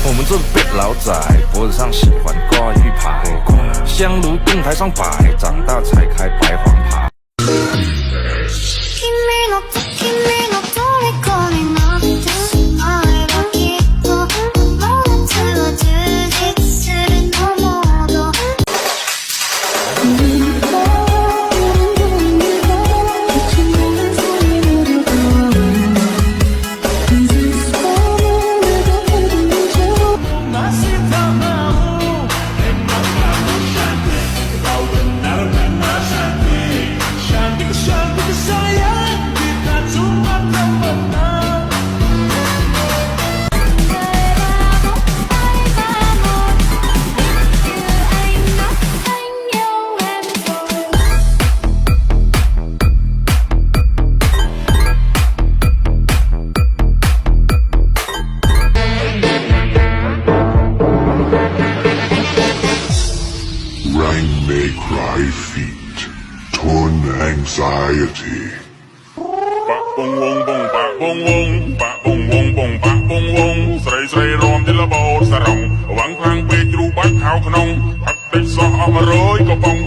我们这辈老仔脖子上喜欢挂玉牌，香炉供台上摆，长大才开白黄牌。Rain may cry feet, torn anxiety. Bak bong bong bong, bak bong bong, bak bong bong bong, bak bong bong. ស្រីស្រីរំជាលបោតសរងវាំងខ្លាំងពេកជ្រូបាច់ខោក្នុងផាត់តិចសោះអស់100កំប៉ុង